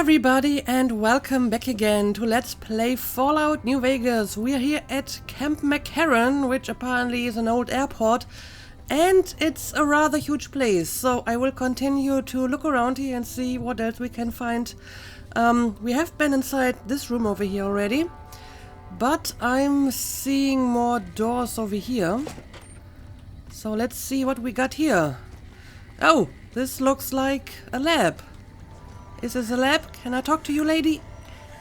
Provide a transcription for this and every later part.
everybody, and welcome back again to Let's Play Fallout New Vegas. We're here at Camp McCarran, which apparently is an old airport, and it's a rather huge place, so I will continue to look around here and see what else we can find. We have been inside this room over here already, but I'm seeing more doors over here. So let's see what we got here. Oh, this looks like a lab. Is this a lab? Can I talk to you, lady?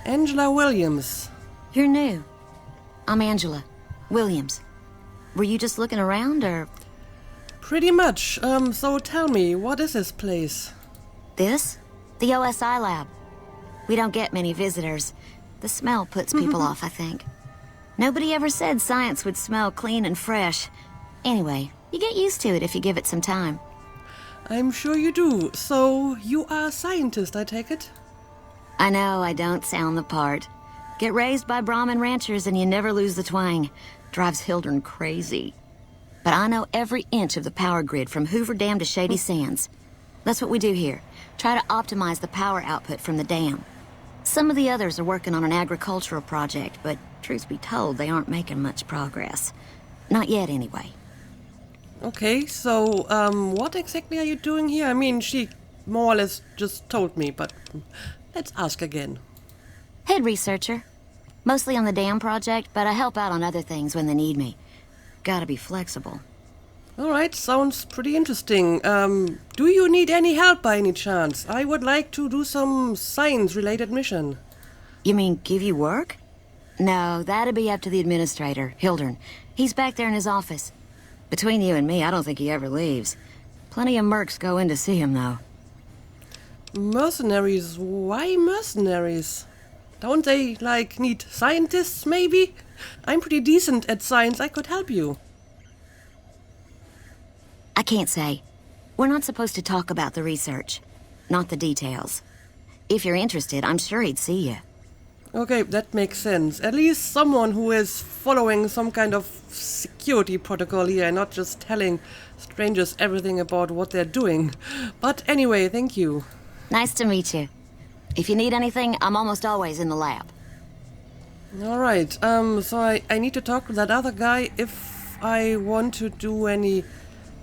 Angela Williams. You're new. I'm Angela Williams. Were you just looking around, or...? Pretty much. So tell me, what is this place? This? The OSI lab. We don't get many visitors. The smell puts people off, I think. Nobody ever said science would smell clean and fresh. Anyway, you get used to it if you give it some time. I'm sure you do. So, you are a scientist, I take it? I know I don't sound the part. Get raised by Brahmin ranchers and you never lose the twang. Drives Hildern crazy. But I know every inch of the power grid from Hoover Dam to Shady Sands. That's what we do here. Try to optimize the power output from the dam. Some of the others are working on an agricultural project, but truth be told, they aren't making much progress. Not yet, anyway. Okay, so, what exactly are you doing here? I mean, she more or less just told me, but let's ask again. Head researcher. Mostly on the dam project, but I help out on other things when they need me. Gotta be flexible. Alright, sounds pretty interesting. Do you need any help by any chance? I would like to do some science-related mission. You mean give you work? No, that'd be up to the administrator, Hildern. He's back there in his office. Between you and me, I don't think he ever leaves. Plenty of mercs go in to see him, though. Mercenaries? Why mercenaries? Don't they, like, need scientists, maybe? I'm pretty decent at science. I could help you. I can't say. We're not supposed to talk about the research. Not the details. If you're interested, I'm sure he'd see you. Okay, that makes sense. At least someone who is following some kind of security protocol here and not just telling strangers everything about what they're doing. But anyway, thank you. Nice to meet you. If you need anything, I'm almost always in the lab. Alright, so I need to talk to that other guy if I want to do any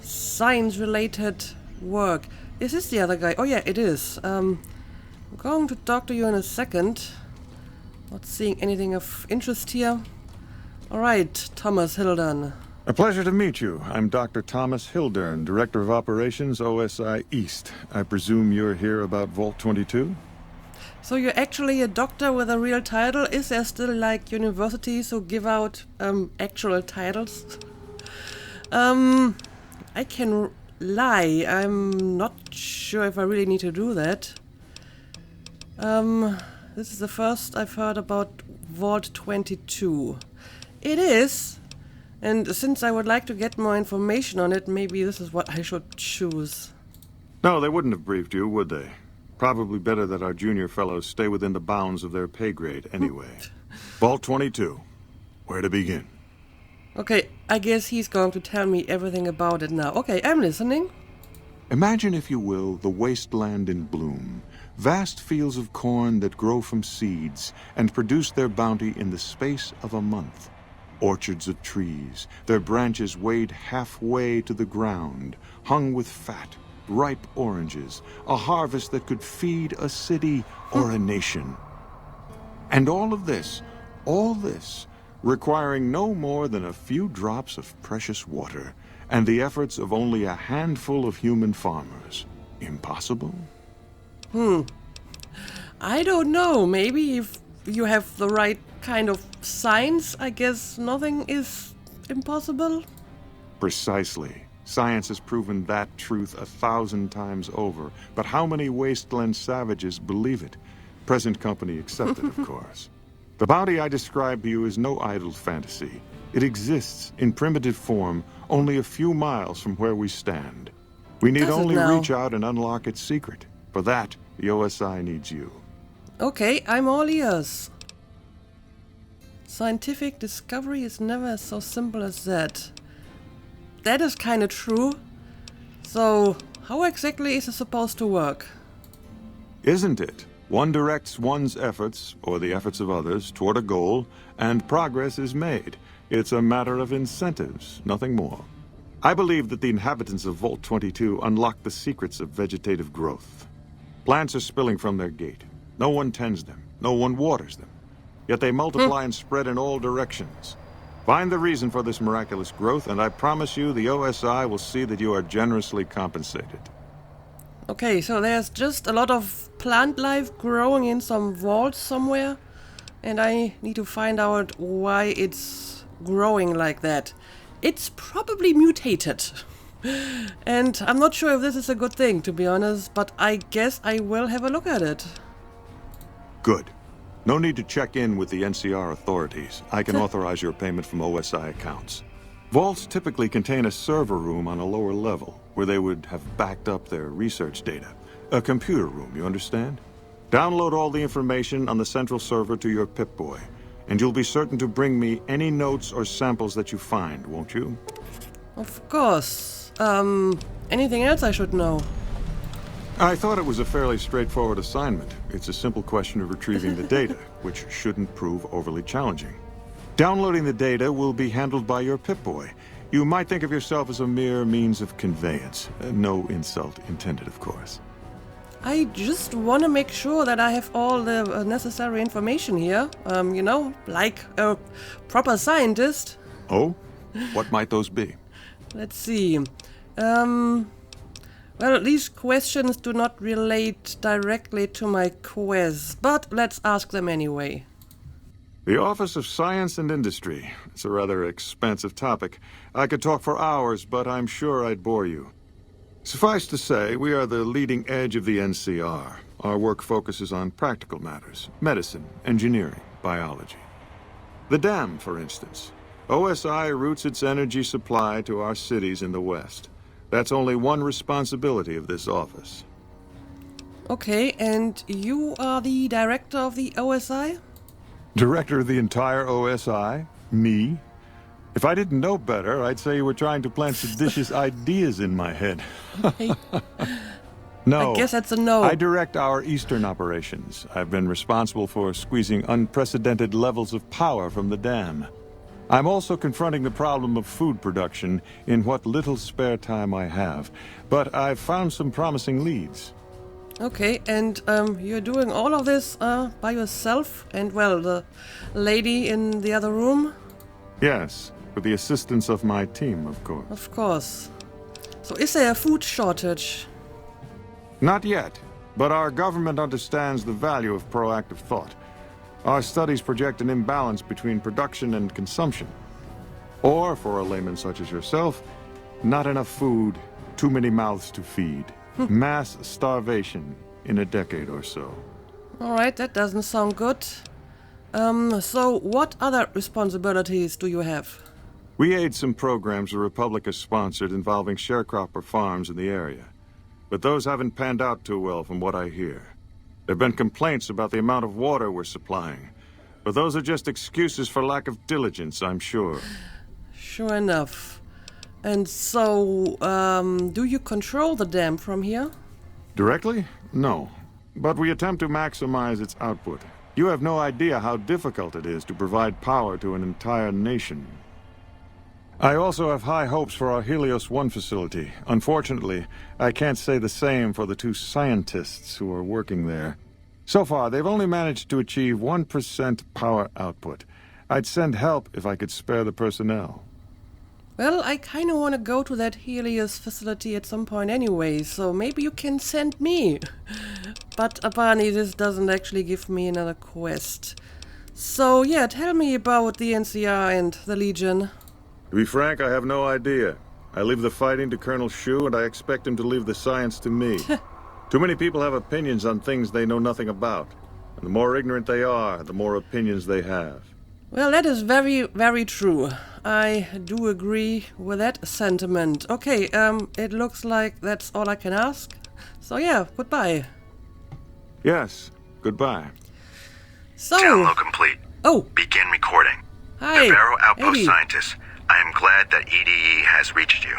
science-related work. Is this the other guy? Oh yeah, it is. I'm going to talk to you in a second. Not seeing anything of interest here. Alright, Thomas Hildern. A pleasure to meet you. I'm Dr. Thomas Hildern, Director of Operations, OSI East. I presume you're here about Vault 22? So you're actually a doctor with a real title? Is there still, like, universities who give out, actual titles? I can lie. I'm not sure if I really need to do that. This is the first I've heard about Vault 22. It is, and since I would like to get more information on it, maybe this is what I should choose. No, they wouldn't have briefed you, would they? Probably better that our junior fellows stay within the bounds of their pay grade anyway. Vault 22. Where to begin? Okay, I guess he's going to tell me everything about it now. Okay, I'm listening. Imagine, if you will, the wasteland in bloom. Vast fields of corn that grow from seeds and produce their bounty in the space of a month. Orchards of trees, their branches weighed halfway to the ground, hung with fat, ripe oranges, a harvest that could feed a city or a nation. And all this, requiring no more than a few drops of precious water and the efforts of only a handful of human farmers. Impossible? I don't know. Maybe if you have the right kind of science, I guess nothing is impossible. Precisely. Science has proven that truth 1,000 times over. But how many wasteland savages believe it? Present company accepted, of course. The bounty I described to you is no idle fantasy. It exists in primitive form only a few miles from where we stand. We need only reach out and unlock its secret. For that, the OSI needs you. Okay, I'm all ears. Scientific discovery is never so simple as that. That is kinda true. So, how exactly is it supposed to work? Isn't it? One directs one's efforts, or the efforts of others, toward a goal, and progress is made. It's a matter of incentives, nothing more. I believe that the inhabitants of Vault 22 unlock the secrets of vegetative growth. Plants are spilling from their gate. No one tends them. No one waters them. Yet they multiply and spread in all directions. Find the reason for this miraculous growth, and I promise you the OSI will see that you are generously compensated. Okay, so there's just a lot of plant life growing in some vaults somewhere, and I need to find out why it's growing like that. It's probably mutated. And I'm not sure if this is a good thing, to be honest, but I guess I will have a look at it. Good. No need to check in with the NCR authorities. I can authorize your payment from OSI accounts. Vaults typically contain a server room on a lower level, where they would have backed up their research data. A computer room, you understand? Download all the information on the central server to your Pip-Boy, and you'll be certain to bring me any notes or samples that you find, won't you? Of course. Anything else I should know? I thought it was a fairly straightforward assignment. It's a simple question of retrieving the data, which shouldn't prove overly challenging. Downloading the data will be handled by your Pip-Boy. You might think of yourself as a mere means of conveyance. No insult intended, of course. I just want to make sure that I have all the necessary information here. You know, like a proper scientist. Oh? What might those be? Let's see. Well, these questions do not relate directly to my quest, but let's ask them anyway. The Office of Science and Industry. It's a rather expansive topic. I could talk for hours, but I'm sure I'd bore you. Suffice to say, we are the leading edge of the NCR. Our work focuses on practical matters: medicine, engineering, biology. The dam, for instance. OSI routes its energy supply to our cities in the West. That's only one responsibility of this office. Okay, and you are the director of the OSI? Director of the entire OSI? Me? If I didn't know better, I'd say you were trying to plant seditious ideas in my head. No. I guess that's a no. I direct our eastern operations. I've been responsible for squeezing unprecedented levels of power from the dam. I'm also confronting the problem of food production in what little spare time I have. But I've found some promising leads. Okay, and you're doing all of this by yourself? And, well, the lady in the other room? Yes, with the assistance of my team, of course. Of course. So is there a food shortage? Not yet, but our government understands the value of proactive thought. Our studies project an imbalance between production and consumption. Or, for a layman such as yourself, not enough food, too many mouths to feed. Mass starvation in a decade or so. Alright, that doesn't sound good. So what other responsibilities do you have? We aid some programs the Republic has sponsored involving sharecropper farms in the area. But those haven't panned out too well from what I hear. There have been complaints about the amount of water we're supplying. But those are just excuses for lack of diligence, I'm sure. Sure enough. And so, do you control the dam from here? Directly? No. But we attempt to maximize its output. You have no idea how difficult it is to provide power to an entire nation. I also have high hopes for our Helios 1 facility. Unfortunately, I can't say the same for the 2 scientists who are working there. So far, they've only managed to achieve 1% power output. I'd send help if I could spare the personnel. Well, I kind of want to go to that Helios facility at some point anyway, so maybe you can send me. But apparently this doesn't actually give me another quest. So yeah, tell me about the NCR and the Legion. To be frank, I have no idea. I leave the fighting to Colonel Shu, and I expect him to leave the science to me. Too many people have opinions on things they know nothing about. And the more ignorant they are, the more opinions they have. Well, that is very, very true. I do agree with that sentiment. Okay, it looks like that's all I can ask. So yeah, goodbye. Yes, goodbye. So... Download complete. Oh. Begin recording. Hi. Navarro Outpost Eddie. Scientist, I am glad that EDE has reached you.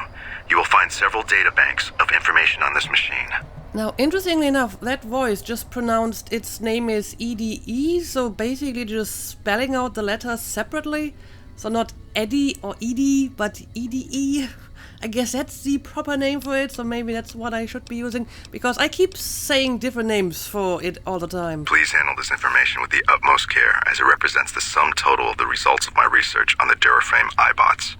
You will find several data banks of information on this machine. Now, interestingly enough, that voice just pronounced its name is EDE, so basically just spelling out the letters separately. So not Eddie or Edie, but EDE. I guess that's the proper name for it, so maybe that's what I should be using, because I keep saying different names for it all the time. Please handle this information with the utmost care, as it represents the sum total of the results of my research on the Duraframe iBots.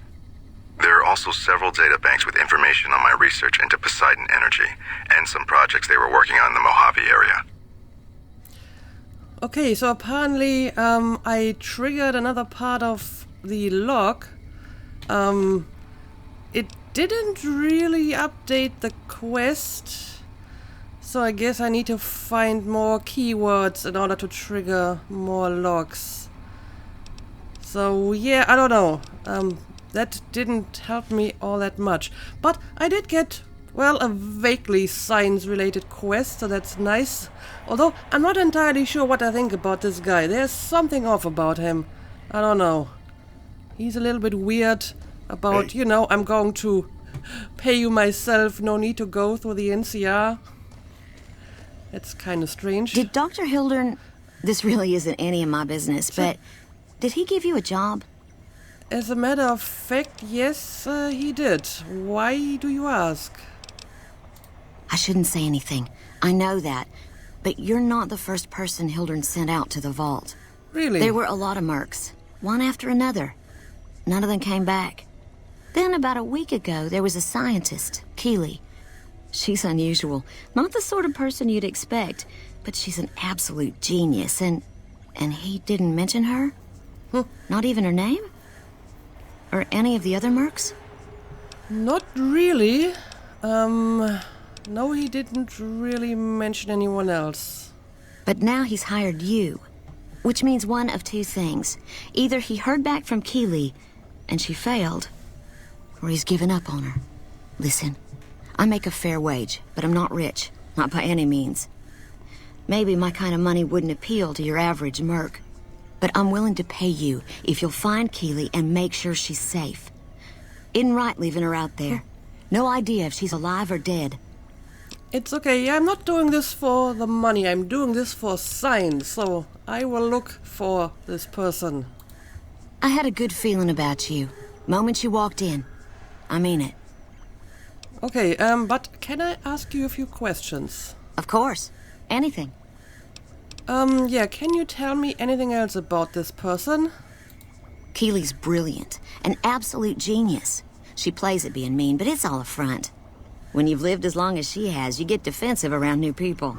There are also several data banks with information on my research into Poseidon Energy, and some projects they were working on in the Mojave area. Okay, so apparently I triggered another part of the log. It didn't really update the quest, so I guess I need to find more keywords in order to trigger more logs. So yeah, I don't know. That didn't help me all that much. But I did get, well, a vaguely science-related quest, so that's nice. Although I'm not entirely sure what I think about this guy. There's something off about him. I don't know. He's a little bit weird about, Hey. you know, I'm going to pay you myself, no need to go through the NCR. That's kind of strange. Did Dr. Hildern... This really isn't any of my business, but... Did he give you a job? As a matter of fact, yes, he did. Why do you ask? I shouldn't say anything. I know that. But you're not the first person Hildern sent out to the vault. Really? There were a lot of mercs, one after another. None of them came back. Then about a week ago, there was a scientist, Keeley. She's unusual. Not the sort of person you'd expect, but she's an absolute genius, and he didn't mention her? Not even her name? Or any of the other mercs? Not really. No, he didn't really mention anyone else. But now he's hired you, which means one of two things. Either he heard back from Keeley, and she failed, or he's given up on her. Listen, I make a fair wage, but I'm not rich, not by any means. Maybe my kind of money wouldn't appeal to your average merc, but I'm willing to pay you if you'll find Keeley and make sure she's safe. Isn't right leaving her out there. No idea if she's alive or dead. It's okay, I'm not doing this for the money, I'm doing this for science, so I will look for this person. I had a good feeling about you. Moment you walked in. I mean it. Okay, but can I ask you a few questions? Of course. Anything. Yeah, can you tell me anything else about this person? Keeley's brilliant. An absolute genius. She plays at being mean, but it's all a front. When you've lived as long as she has, you get defensive around new people.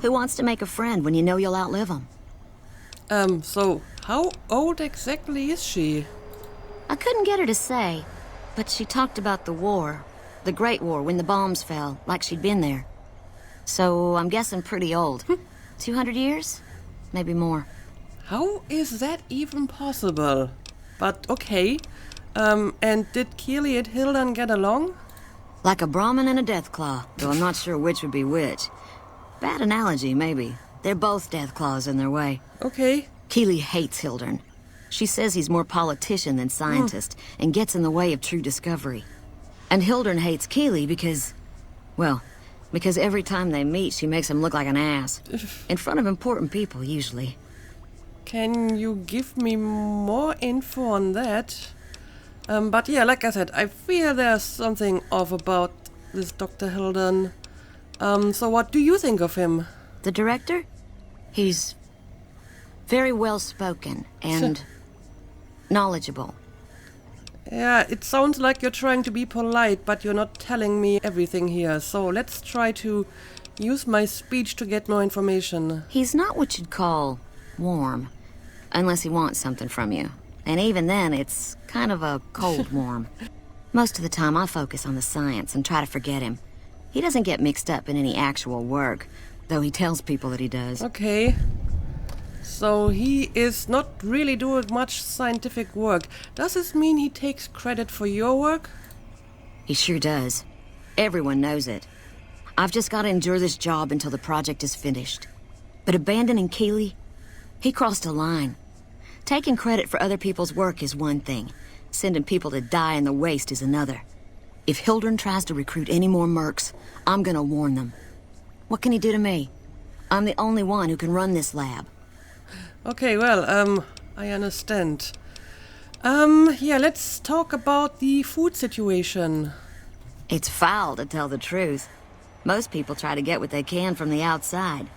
Who wants to make a friend when you know you'll outlive them? So how old exactly is she? I couldn't get her to say, but she talked about the war. The Great War, when the bombs fell, like she'd been there. So I'm guessing pretty old. 200 years? Maybe more. How is that even possible? But okay. And did Keeley and Hildern get along? Like a Brahmin and a Deathclaw, though I'm not sure which would be which. Bad analogy, maybe. They're both Deathclaws in their way. Okay. Keeley hates Hildern. She says he's more politician than scientist, and gets in the way of true discovery. And Hildern hates Keeley because... well, because every time they meet, she makes him look like an ass. In front of important people, usually. Can you give me more info on that? But yeah, like I said, I feel there's something off about this Dr. Hildern. So what do you think of him? The director? He's very well-spoken and knowledgeable. Yeah, it sounds like you're trying to be polite, but you're not telling me everything here. So let's try to use my speech to get more information. He's not what you'd call warm, unless he wants something from you. And even then, it's kind of a cold warm. Most of the time, I focus on the science and try to forget him. He doesn't get mixed up in any actual work, though he tells people that he does. Okay. So he is not really doing much scientific work. Does this mean he takes credit for your work? He sure does. Everyone knows it. I've just got to endure this job until the project is finished. But abandoning Keeley, he crossed a line. Taking credit for other people's work is one thing. Sending people to die in the waste is another. If Hildern tries to recruit any more mercs, I'm gonna warn them. What can he do to me? I'm the only one who can run this lab. Okay, well, I understand. Yeah, let's talk about the food situation. It's foul, to tell the truth. Most people try to get what they can from the outside,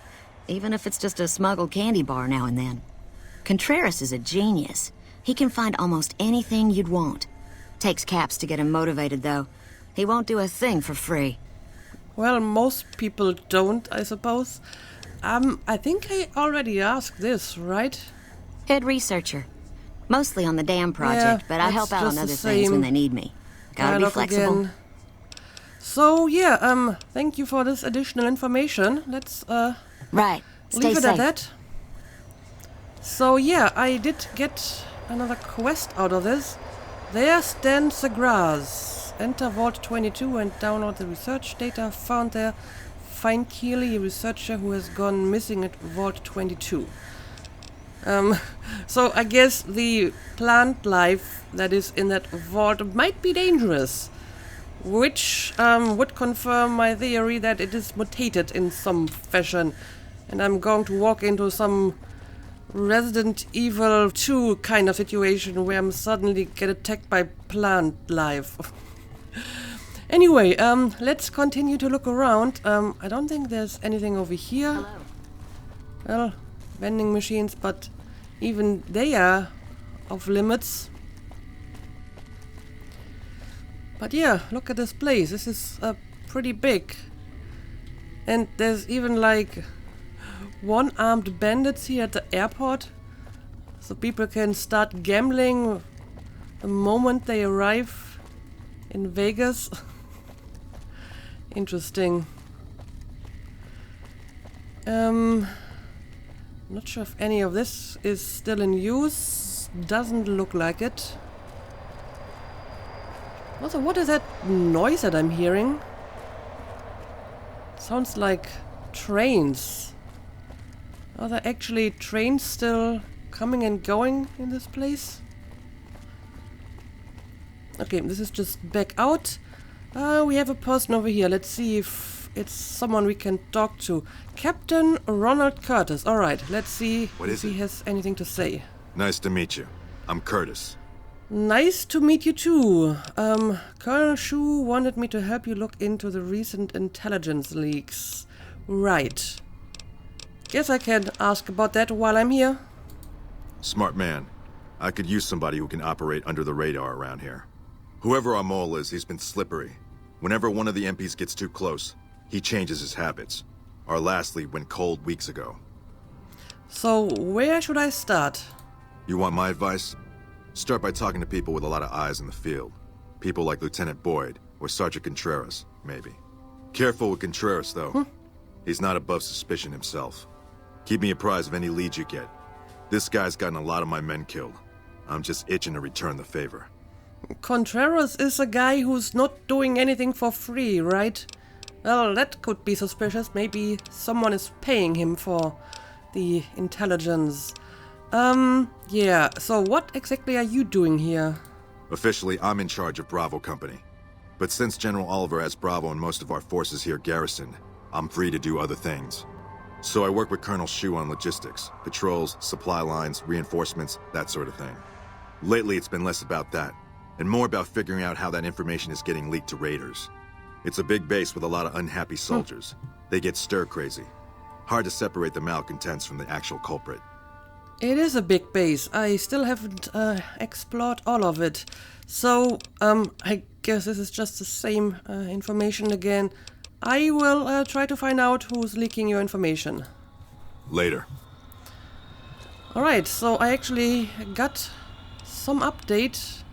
even if it's just a smuggled candy bar now and then. Contreras is a genius. He can find almost anything you'd want. Takes caps to get him motivated, though. He won't do a thing for free. Well, most people don't, I suppose. I think I already asked this, right? Head researcher. Mostly on the dam project, Yeah, but I that's help out on just the other things when same they need me. Gotta be dialogue flexible. again. So, yeah, thank you for this additional information. Let's, Right. Stay leave it safe. at that. So, yeah, I did get another quest out of this. There stands the grass. Enter Vault 22 and download the research data found there. Find Keely, a researcher who has gone missing at Vault 22. So I guess the plant life that is in that vault might be dangerous, which would confirm my theory that it is mutated in some fashion, and I'm going to walk into some Resident Evil 2 kind of situation where I'm suddenly get attacked by plant life. Anyway, let's continue to look around. I don't think there's anything over here. Hello. Well, vending machines, but even they are off limits. But yeah, look at this place. This is pretty big. And there's even like one-armed bandits here at the airport. So people can start gambling the moment they arrive in Vegas. Interesting. Not sure if any of this is still in use. Doesn't look like it. Also, what is that noise that I'm hearing? Sounds like trains. Are there actually trains still coming and going in this place? Okay, this is just back out. We have a person over here. Let's see if it's someone we can talk to. Captain Ronald Curtis. Alright, let's see What if is he it? has anything to say. Nice to meet you. I'm Curtis. Nice to meet you too. Colonel Shu wanted me to help you look into the recent intelligence leaks. Right. Guess I can ask about that while I'm here. Smart man. I could use somebody who can operate under the radar around here. Whoever our mole is, he's been slippery. Whenever one of the MPs gets too close, he changes his habits. Our last lead went cold weeks ago. So, where should I start? You want my advice? Start by talking to people with a lot of eyes in the field. People like Lieutenant Boyd or Sergeant Contreras, maybe. Careful with Contreras, though. He's not above suspicion himself. Keep me apprised of any leads you get. This guy's gotten a lot of my men killed. I'm just itching to return the favor. Contreras is a guy who's not doing anything for free, right? Well, that could be suspicious. Maybe someone is paying him for the intelligence. Yeah, so what exactly are you doing here? Officially, I'm in charge of Bravo Company. But since General Oliver has Bravo and most of our forces here garrisoned, I'm free to do other things. So I work with Colonel Shu on logistics, patrols, supply lines, reinforcements, that sort of thing. Lately, it's been less about that, and more about figuring out how that information is getting leaked to raiders. It's a big base with a lot of unhappy soldiers. They get stir-crazy. Hard to separate the malcontents from the actual culprit. It is a big base. I still haven't explored all of it. So, I guess this is just the same information again. I will try to find out who's leaking your information. Later. Alright, so I actually got some update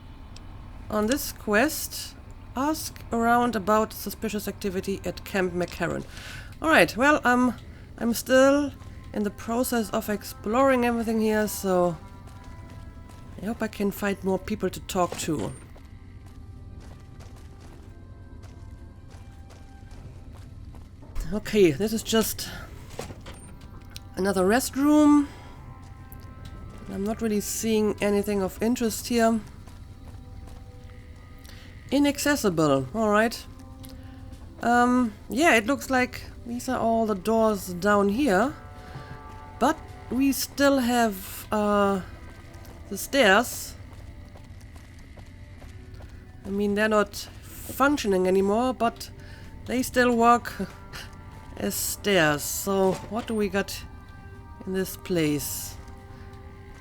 on this quest. Ask around about suspicious activity at Camp McCarran. Alright, well, I'm still in the process of exploring everything here, so I hope I can find more people to talk to. Okay, this is just another restroom. I'm not really seeing anything of interest here. Inaccessible, alright. Yeah, it looks like these are all the doors down here. But we still have the stairs. I mean, they're not functioning anymore, but they still work as stairs. So what do we got in this place?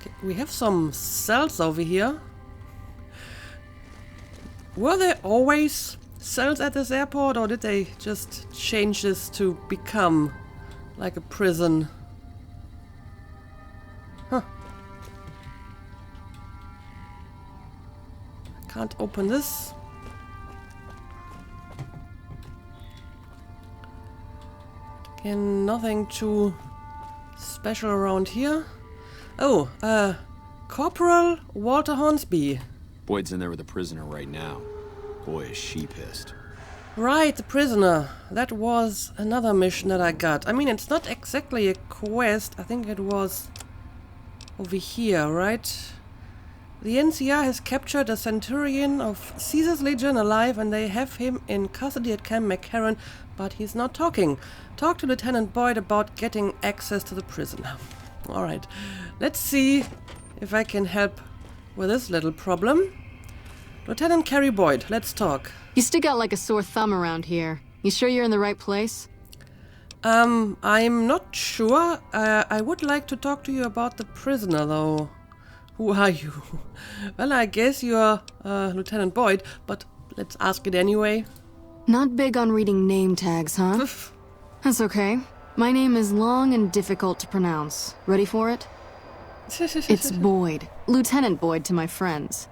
Okay, we have some cells over here. Were there always cells at this airport, or did they just change this to become like a prison? Huh. I can't open this. Again, nothing too special around here. Oh, Corporal Walter Hornsby. Boyd's in there with a prisoner right now. Boy, is she pissed. Right, the prisoner. That was another mission that I got. I mean, it's not exactly a quest. I think it was over here, right? The NCR has captured a centurion of Caesar's Legion alive, and they have him in custody at Camp McCarran, but he's not talking. Talk to Lieutenant Boyd about getting access to the prison. Alright, let's see if I can help with this little problem. Lieutenant Carrie Boyd, let's talk. You stick out like a sore thumb around here. You sure you're in the right place? I'm not sure. I would like to talk to you about the prisoner, though. Who are you? Well, I guess you're Lieutenant Boyd, but let's ask it anyway. Not big on reading name tags, huh? That's okay. My name is long and difficult to pronounce. Ready for it? It's Boyd. Lieutenant Boyd to my friends.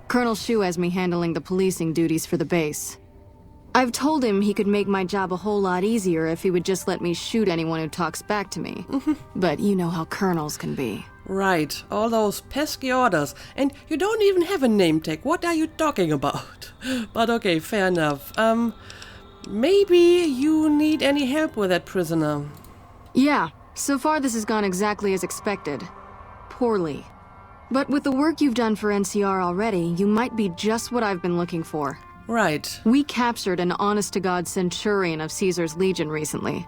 Colonel Shu has me handling the policing duties for the base. I've told him he could make my job a whole lot easier if he would just let me shoot anyone who talks back to me. But you know how colonels can be. Right, all those pesky orders. And you don't even have a name tag. What are you talking about? But okay, fair enough. Maybe you need any help with that prisoner. Yeah, so far this has gone exactly as expected. Poorly. But with the work you've done for NCR already, you might be just what I've been looking for. Right. We captured an honest-to-God centurion of Caesar's Legion recently.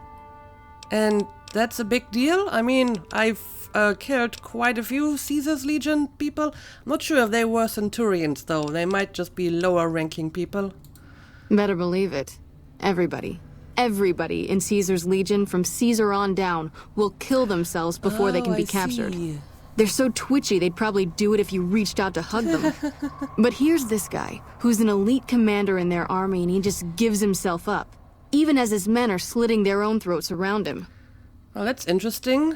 And that's a big deal? I mean, I've killed quite a few Caesar's Legion people. I'm not sure if they were centurions, though. They might just be lower-ranking people. Better believe it. Everybody in Caesar's Legion from Caesar on down will kill themselves before they can be captured. See. They're so twitchy they'd probably do it if you reached out to hug them. But here's this guy, who's an elite commander in their army, and he just gives himself up, even as his men are slitting their own throats around him. Well, that's interesting.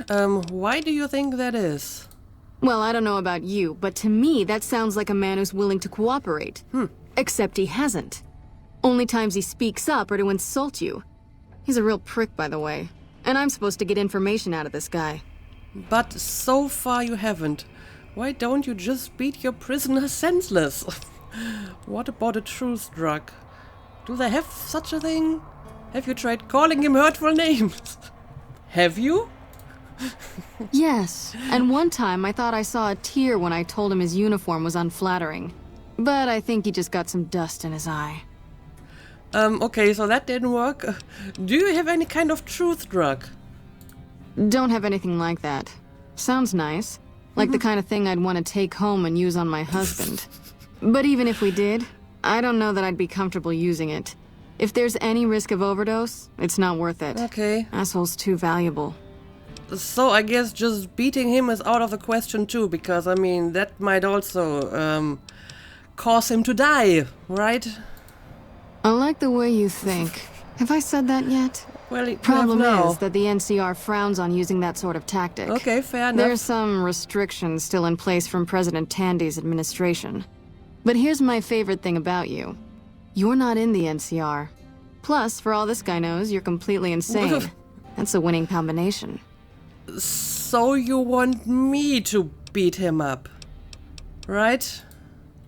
Why do you think that is? Well, I don't know about you, but to me that sounds like a man who's willing to cooperate. Except he hasn't. Only times he speaks up are to insult you. He's a real prick, by the way. And I'm supposed to get information out of this guy. But so far you haven't. Why don't you just beat your prisoner senseless? What about a truth drug? Do they have such a thing? Have you tried calling him hurtful names? Have you? Yes, and one time I thought I saw a tear when I told him his uniform was unflattering. But I think he just got some dust in his eye. Okay, so that didn't work. Do you have any kind of truth drug? Don't have anything like that. Sounds nice. Like the kind of thing I'd want to take home and use on my husband. But even if we did, I don't know that I'd be comfortable using it. If there's any risk of overdose, it's not worth it. Okay. Asshole's too valuable. So I guess just beating him is out of the question too, because I mean, that might also cause him to die, right? I like the way you think. Have I said that yet? Well, Problem is that the NCR frowns on using that sort of tactic. Okay, fair enough. There's some restrictions still in place from President Tandy's administration. But here's my favorite thing about you. You're not in the NCR. Plus, for all this guy knows, you're completely insane. That's a winning combination. So you want me to beat him up, right?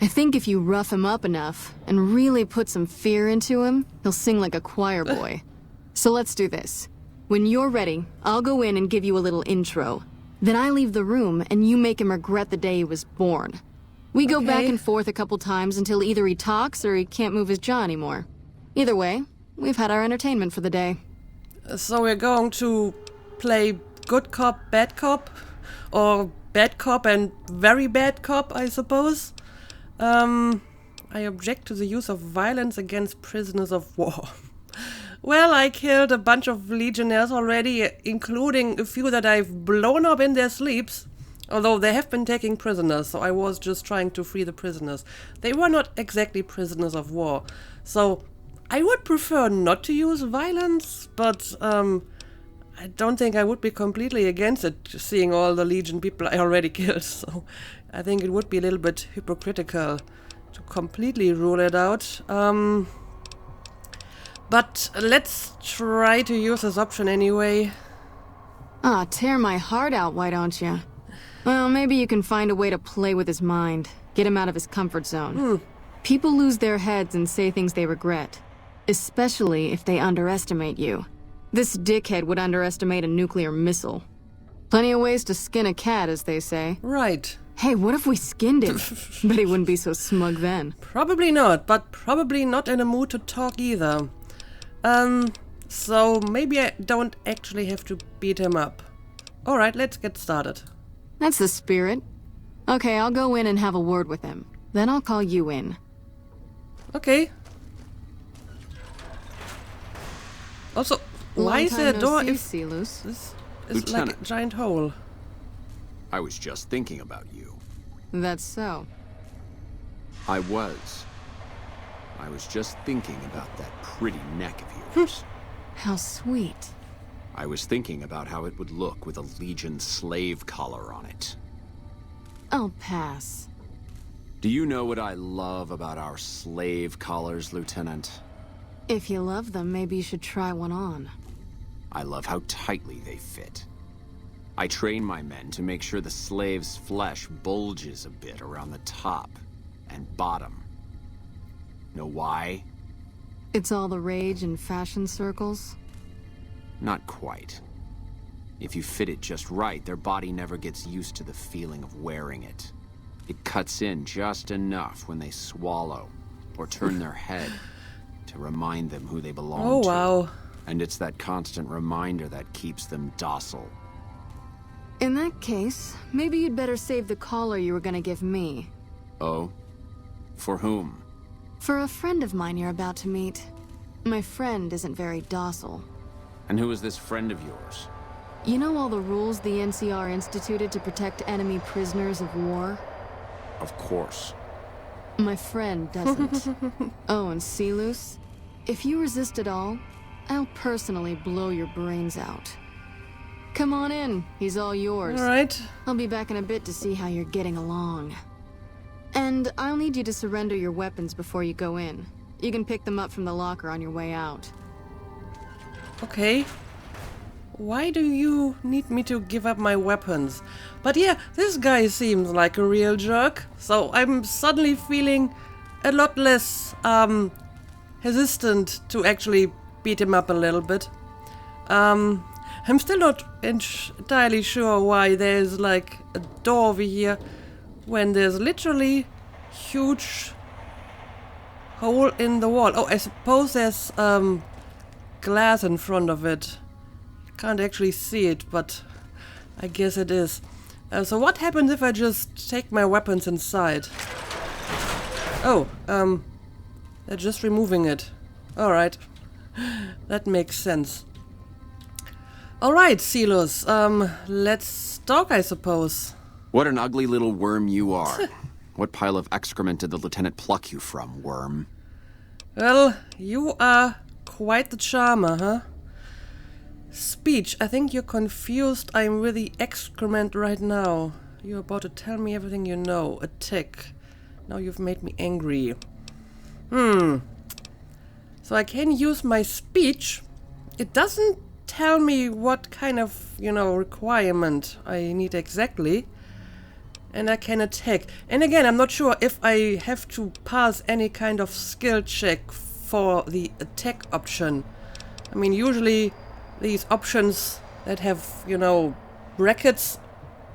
I think if you rough him up enough and really put some fear into him, he'll sing like a choir boy. So let's do this. When you're ready, I'll go in and give you a little intro. Then I leave the room and you make him regret the day he was born. We go back and forth a couple times until either he talks or he can't move his jaw anymore. Either way, we've had our entertainment for the day. So we're going to play good cop, bad cop? Or bad cop and very bad cop, I suppose? I object to the use of violence against prisoners of war. Well, I killed a bunch of legionnaires already, including a few that I've blown up in their sleeps. Although they have been taking prisoners, so I was just trying to free the prisoners. They were not exactly prisoners of war. So I would prefer not to use violence, but I don't think I would be completely against it, seeing all the Legion people I already killed. So I think it would be a little bit hypocritical to completely rule it out. But let's try to use this option anyway. Ah, tear my heart out, why don't you? Well, maybe you can find a way to play with his mind. Get him out of his comfort zone. People lose their heads and say things they regret. Especially if they underestimate you. This dickhead would underestimate a nuclear missile. Plenty of ways to skin a cat, as they say. Right. Hey, what if we skinned him? Bet he wouldn't be so smug then. Probably not, but probably not in a mood to talk either. So maybe I don't actually have to beat him up. Alright, let's get started. That's the spirit. Okay, I'll go in and have a word with him. Then I'll call you in. Okay. Also, why is there a door if Silus? this is like a Lieutenant. giant hole? I was just thinking about you. That's so. I was just thinking about that pretty neck of yours. How sweet. I was thinking about how it would look with a Legion slave collar on it. I'll pass. Do you know what I love about our slave collars, Lieutenant? If you love them, maybe you should try one on. I love how tightly they fit. I train my men to make sure the slave's flesh bulges a bit around the top and bottom. Know why? It's all the rage in fashion circles. Not quite. If you fit it just right, their body never gets used to the feeling of wearing it. It cuts in just enough when they swallow or turn their head to remind them who they belong Oh, to. wow. And it's that constant reminder that keeps them docile. In that case, maybe you'd better save the collar you were gonna give me. Oh? For whom? For a friend of mine you're about to meet. My friend isn't very docile. And who is this friend of yours? You know all the rules the NCR instituted to protect enemy prisoners of war? Of course. My friend doesn't. Oh, and Silus? If you resist at all, I'll personally blow your brains out. Come on in, he's all yours. Alright. I'll be back in a bit to see how you're getting along. And I'll need you to surrender your weapons before you go in. You can pick them up from the locker on your way out. Okay. Why do you need me to give up my weapons? But yeah, this guy seems like a real jerk. So I'm suddenly feeling a lot less hesitant to actually beat him up a little bit. I'm still not entirely sure why there's like a door over here when there's literally huge hole in the wall. Oh, I suppose there's glass in front of it. Can't actually see it, but I guess it is. So what happens if I just take my weapons inside? Oh, they're just removing it. Alright. That makes sense. Alright, Silus, let's talk, I suppose. What an ugly little worm you are. What pile of excrement did the lieutenant pluck you from, worm? Well, you are quite the charmer, huh? Speech, I think you're confused. I'm with the excrement right now. You're about to tell me everything you know. A tick. Now you've made me angry. So I can use my speech. It doesn't tell me what kind of, requirement I need exactly. And I can attack. And again, I'm not sure if I have to pass any kind of skill check for the attack option. I mean, usually these options that have, brackets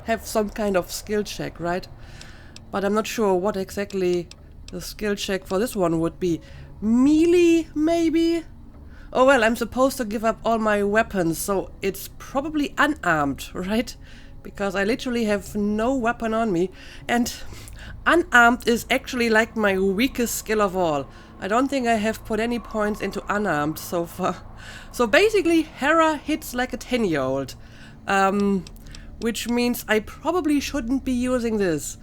have some kind of skill check, right? But I'm not sure what exactly the skill check for this one would be. Melee, maybe? Oh well, I'm supposed to give up all my weapons, so it's probably unarmed, right? Because I literally have no weapon on me, and unarmed is actually like my weakest skill of all. I don't think I have put any points into unarmed so far. So basically, Hera hits like a 10-year-old. Which means I probably shouldn't be using this,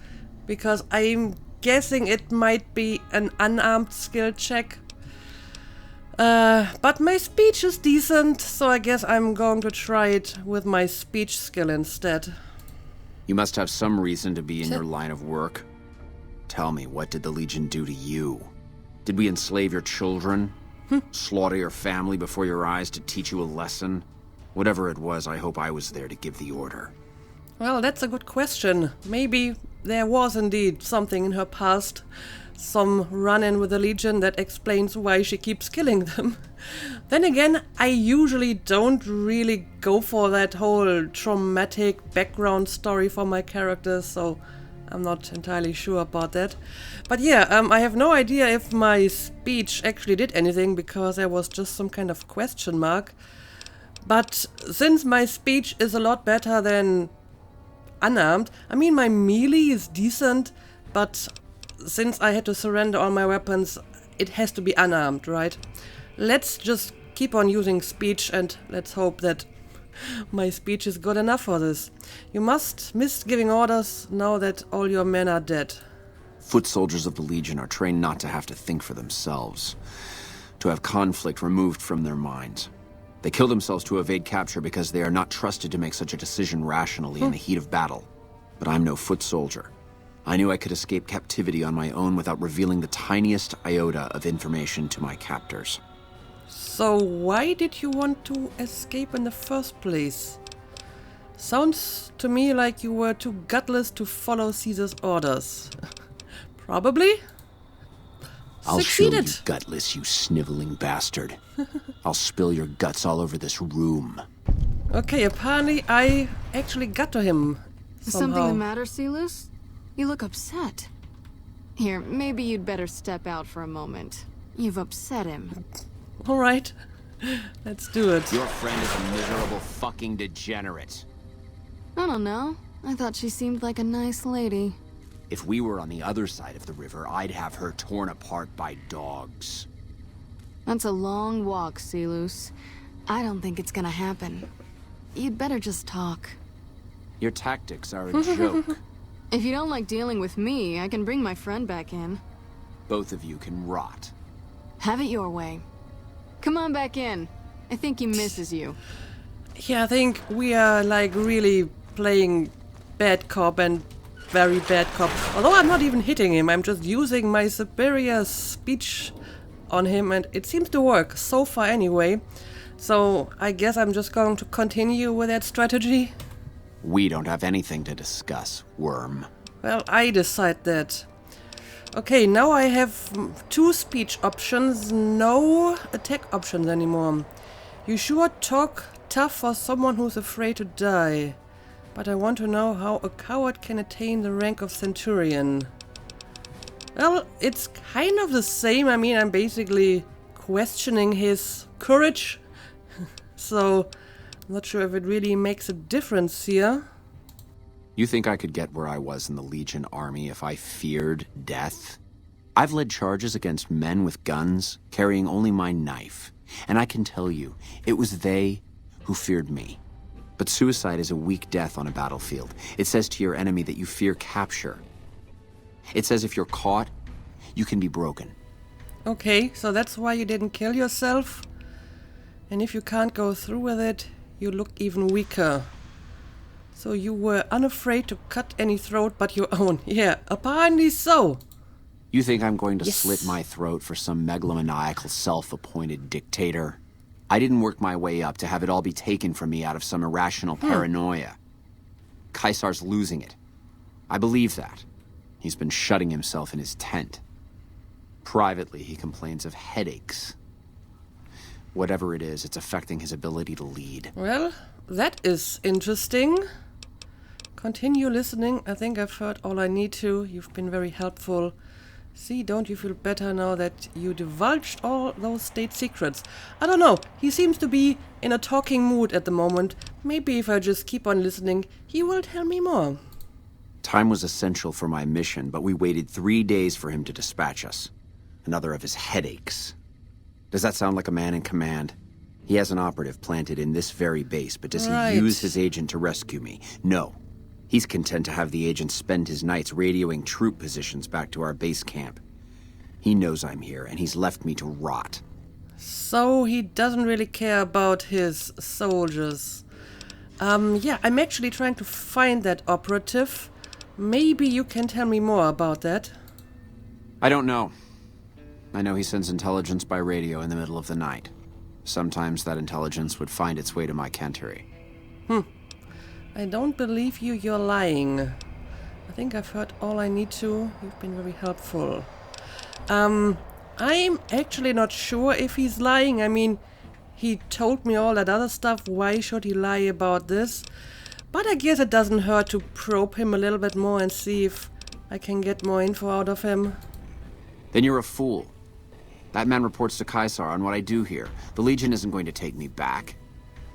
because I'm guessing it might be an unarmed skill check. But my speech is decent, so I guess I'm going to try it with my speech skill instead. You must have some reason to be in your line of work. Tell me, what did the Legion do to you? Did we enslave your children? Slaughter your family before your eyes to teach you a lesson? Whatever it was, I hope I was there to give the order. Well, that's a good question. Maybe there was indeed something in her past. Some run-in with the Legion that explains why she keeps killing them. Then again, I usually don't really go for that whole traumatic background story for my characters, so I'm not entirely sure about that. But yeah, I have no idea if my speech actually did anything, because there was just some kind of question mark. But since my speech is a lot better than unarmed, I mean, my melee is decent, but since I had to surrender all my weapons, it has to be unarmed, right? Let's just keep on using speech, and let's hope that my speech is good enough for this. You must miss giving orders now that all your men are dead. Foot soldiers of the Legion are trained not to have to think for themselves, to have conflict removed from their minds. They kill themselves to evade capture because they are not trusted to make such a decision rationally in the heat of battle. But I'm no foot soldier. I knew I could escape captivity on my own without revealing the tiniest iota of information to my captors. So why did you want to escape in the first place? Sounds to me like you were too gutless to follow Caesar's orders. Probably. I'll Succeeded. show you gutless, you sniveling bastard. I'll spill your guts all over this room. Okay, apparently I actually got to him Is somehow. something the matter, Celus? You look upset. Here, maybe you'd better step out for a moment. You've upset him. All right, let's do it. Your friend is a miserable fucking degenerate. I don't know. I thought she seemed like a nice lady. If we were on the other side of the river, I'd have her torn apart by dogs. That's a long walk, Celus. I don't think it's gonna happen. You'd better just talk. Your tactics are a joke. If you don't like dealing with me, I can bring my friend back in. Both of you can rot. Have it your way. Come on back in. I think he misses you. Yeah, I think we are like really playing bad cop and very bad cop. Although I'm not even hitting him, I'm just using my superior speech on him, and it seems to work, so far anyway. So I guess I'm just going to continue with that strategy. We don't have anything to discuss, worm. Well, I decide that. Okay, now I have 2 speech options, no attack options anymore. You sure talk tough for someone who's afraid to die. But I want to know how a coward can attain the rank of Centurion. Well, it's kind of the same. I mean, I'm basically questioning his courage. So, I'm not sure if it really makes a difference here. You think I could get where I was in the Legion army if I feared death? I've led charges against men with guns, carrying only my knife. And I can tell you, it was they who feared me. But suicide is a weak death on a battlefield. It says to your enemy that you fear capture. It says if you're caught, you can be broken. Okay, so that's why you didn't kill yourself? And if you can't go through with it, you look even weaker. So you were unafraid to cut any throat but your own. Yeah, apparently so. You think I'm going to Yes. slit my throat for some megalomaniacal self-appointed dictator? I didn't work my way up to have it all be taken from me out of some irrational paranoia. Caesar's losing it. I believe that. He's been shutting himself in his tent. Privately, he complains of headaches. Whatever it is, it's affecting his ability to lead. Well, that is interesting. Continue listening. I think I've heard all I need to. You've been very helpful. See, don't you feel better now that you divulged all those state secrets? I don't know, he seems to be in a talking mood at the moment. Maybe if I just keep on listening, he will tell me more. Time was essential for my mission, but we waited 3 days for him to dispatch us. Another of his headaches. Does that sound like a man in command? He has an operative planted in this very base, but does he use his agent to rescue me? No. He's content to have the agent spend his nights radioing troop positions back to our base camp. He knows I'm here, and he's left me to rot. So he doesn't really care about his soldiers. Yeah, I'm actually trying to find that operative. Maybe you can tell me more about that. I don't know. I know he sends intelligence by radio in the middle of the night. Sometimes that intelligence would find its way to my cantery. I don't believe you, you're lying. I think I've heard all I need to. You've been very helpful. I'm actually not sure if he's lying. I mean, he told me all that other stuff. Why should he lie about this? But I guess it doesn't hurt to probe him a little bit more and see if I can get more info out of him. Then you're a fool. That man reports to Caesar on what I do here. The Legion isn't going to take me back.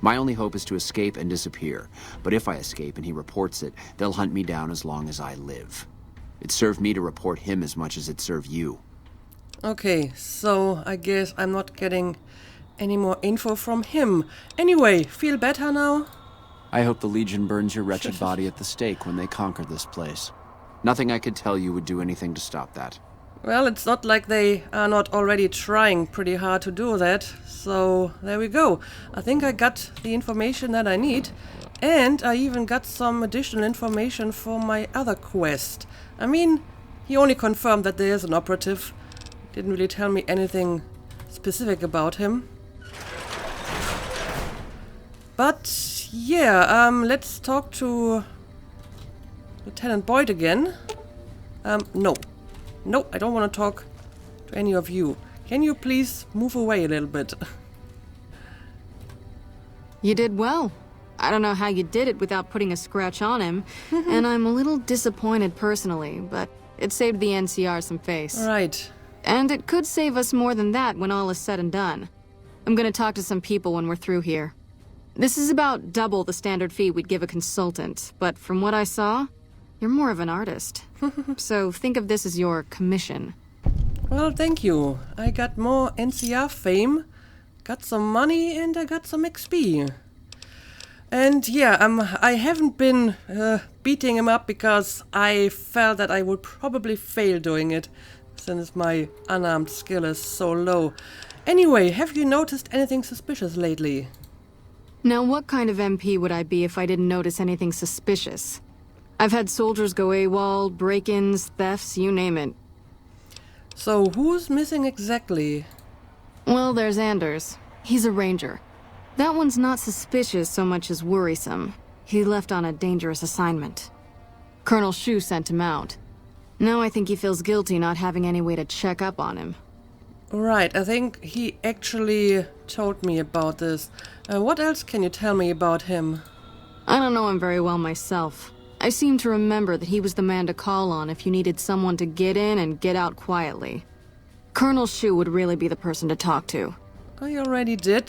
My only hope is to escape and disappear. But if I escape and he reports it, they'll hunt me down as long as I live. It served me to report him as much as it served you. Okay, so I guess I'm not getting any more info from him. Anyway, feel better now? I hope the Legion burns your wretched body at the stake when they conquer this place. Nothing I could tell you would do anything to stop that. Well, it's not like they are not already trying pretty hard to do that. So, there we go. I think I got the information that I need. And I even got some additional information for my other quest. I mean, he only confirmed that there is an operative. Didn't really tell me anything specific about him. But, yeah, let's talk to Lieutenant Boyd again. No. No, I don't want to talk to any of you. Can you please move away a little bit? You did well. I don't know how you did it without putting a scratch on him, and I'm a little disappointed personally, but it saved the NCR some face. Right. And it could save us more than that when all is said and done. I'm gonna talk to some people when we're through here. This is about double the standard fee we'd give a consultant, but from what I saw, you're more of an artist. So think of this as your commission. Well, thank you. I got more NCR fame, got some money, and I got some XP. And yeah, I haven't been beating him up because I felt that I would probably fail doing it, since my unarmed skill is so low. Anyway, have you noticed anything suspicious lately? Now, what kind of MP would I be if I didn't notice anything suspicious? I've had soldiers go AWOL, break-ins, thefts, you name it. So who's missing exactly? Well, there's Anders. He's a ranger. That one's not suspicious so much as worrisome. He left on a dangerous assignment. Colonel Shu sent him out. Now I think he feels guilty not having any way to check up on him. Right, I think he actually told me about this. What else can you tell me about him? I don't know him very well myself. I seem to remember that he was the man to call on if you needed someone to get in and get out quietly. Colonel Shu would really be the person to talk to. I already did.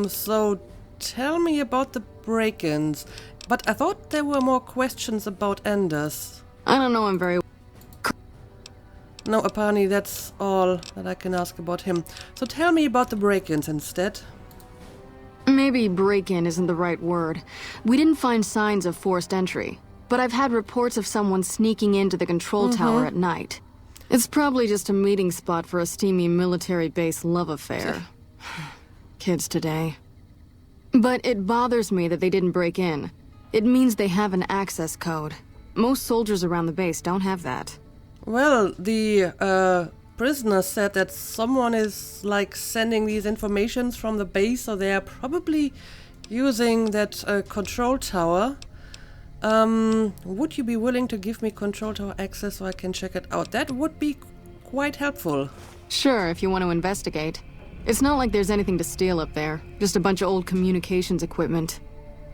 So tell me about the break-ins. But I thought there were more questions about Anders. I don't know him very well. No, apparently that's all that I can ask about him. So tell me about the break-ins instead. Maybe break-in isn't the right word. We didn't find signs of forced entry, but I've had reports of someone sneaking into the control tower at night. It's probably just a meeting spot for a steamy military base love affair. Kids today. But it bothers me that they didn't break in. It means they have an access code. Most soldiers around the base don't have that. Well, the prisoner said that someone is like sending these informations from the base, so they are probably using that control tower. Would you be willing to give me control tower access so I can check it out? That would be quite helpful. Sure, if you want to investigate. It's not like there's anything to steal up there, just a bunch of old communications equipment.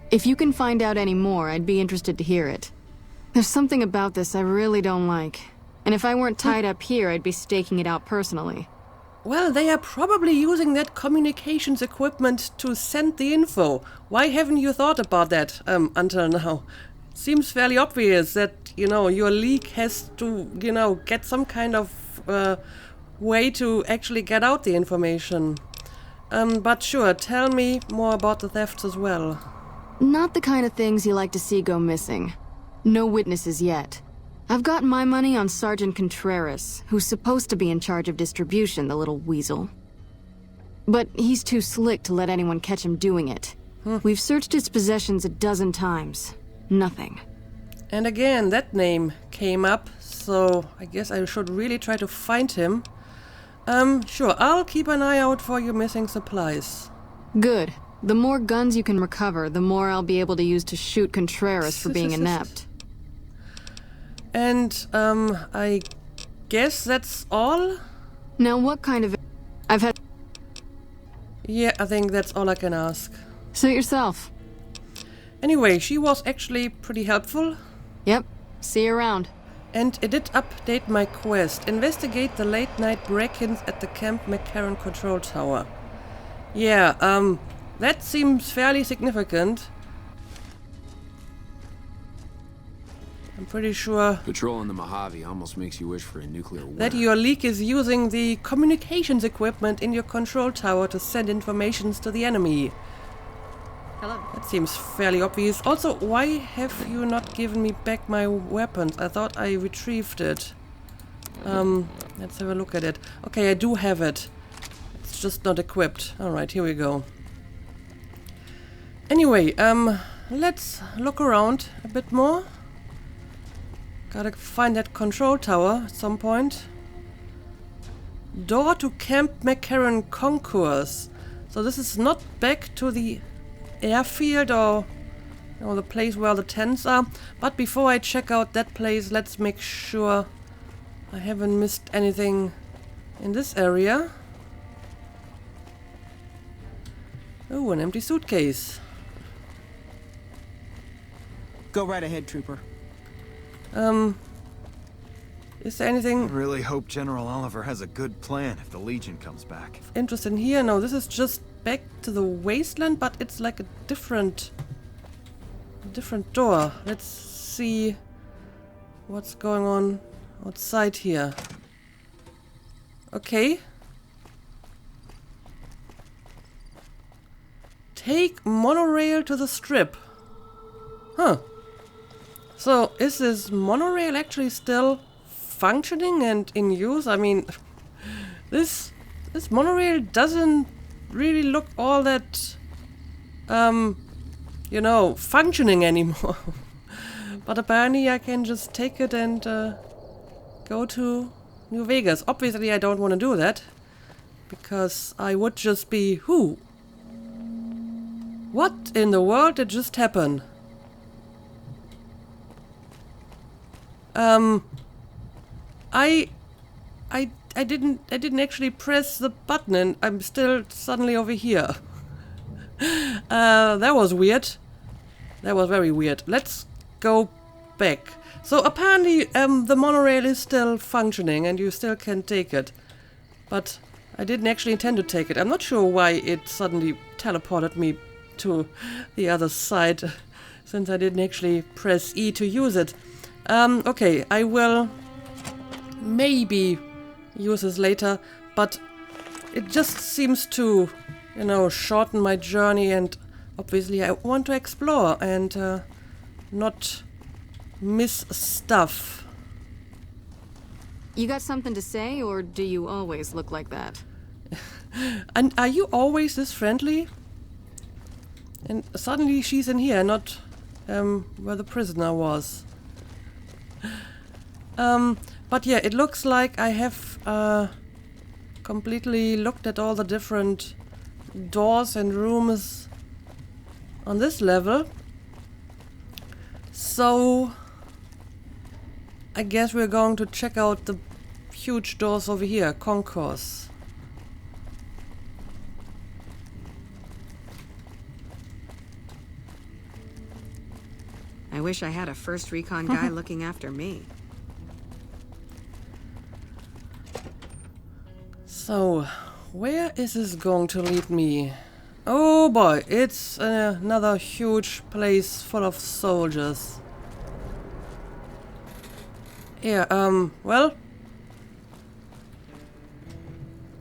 If you can find out any more, I'd be interested to hear it. There's something about this I really don't like. And if I weren't tied up here, I'd be staking it out personally. Well, they are probably using that communications equipment to send the info. Why haven't you thought about that until now? Seems fairly obvious that, your leak has to, get some kind of way to actually get out the information. But sure, tell me more about the thefts as well. Not the kind of things you like to see go missing. No witnesses yet. I've got my money on Sergeant Contreras, who's supposed to be in charge of distribution, the little weasel. But he's too slick to let anyone catch him doing it. We've searched his possessions 12 times. Nothing. And again, that name came up, so I guess I should really try to find him. Sure, I'll keep an eye out for your missing supplies. Good. The more guns you can recover, the more I'll be able to use to shoot Contreras for being inept. And, I guess that's all? Now what kind of... I've had... Yeah, I think that's all I can ask. Suit yourself. Anyway, she was actually pretty helpful. Yep. See you around. And it did update my quest. Investigate the late-night break-ins at the Camp McCarran control tower. Yeah, that seems fairly significant. I'm pretty sure Patrolling the Mojave almost makes you wish for a nuclear winter. that your leak is using the communications equipment in your control tower to send informations to the enemy. Hello. That seems fairly obvious. Also, why have you not given me back my weapons? I thought I retrieved it. Let's have a look at it. Okay, I do have it. It's just not equipped. Alright, here we go. Anyway, let's look around a bit more. Gotta find that control tower at some point. Door to Camp McCarran Concourse. So this is not back to the airfield or the place where the tents are. But before I check out that place, let's make sure I haven't missed anything in this area. Oh, an empty suitcase. Go right ahead, Trooper. Is there anything I really hope General Oliver has a good plan if the Legion comes back. interesting here? No, this is just back to the wasteland, but it's like a different door. Let's see what's going on outside here. Okay. Take monorail to the strip. Huh. So, is this monorail actually still functioning and in use? I mean, this monorail doesn't really look all that, functioning anymore. But apparently I can just take it and go to New Vegas. Obviously I don't want to do that, because I would just be... Who? What in the world did just happen? I didn't actually press the button and I'm still suddenly over here. That was weird. That was very weird. Let's go back. So apparently the monorail is still functioning and you still can take it. But I didn't actually intend to take it. I'm not sure why it suddenly teleported me to the other side, since I didn't actually press E to use it. Okay, I will maybe use this later, but it just seems to, shorten my journey, and obviously I want to explore and not miss stuff. You got something to say, or do you always look like that? And are you always this friendly? And suddenly she's in here, not where the prisoner was. But yeah, it looks like I have completely looked at all the different doors and rooms on this level. So I guess we're going to check out the huge doors over here, concourse. I wish I had a first recon guy looking after me. So, where is this going to lead me? Oh boy, it's another huge place full of soldiers. Yeah, well,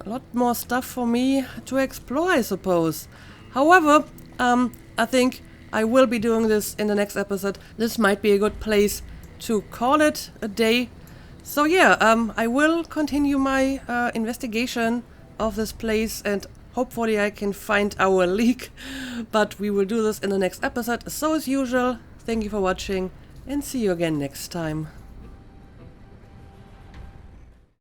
a lot more stuff for me to explore, I suppose. However, I think I will be doing this in the next episode. This might be a good place to call it a day. So yeah, I will continue my investigation of this place and hopefully I can find our leak. But we will do this in the next episode. So as usual, thank you for watching and see you again next time.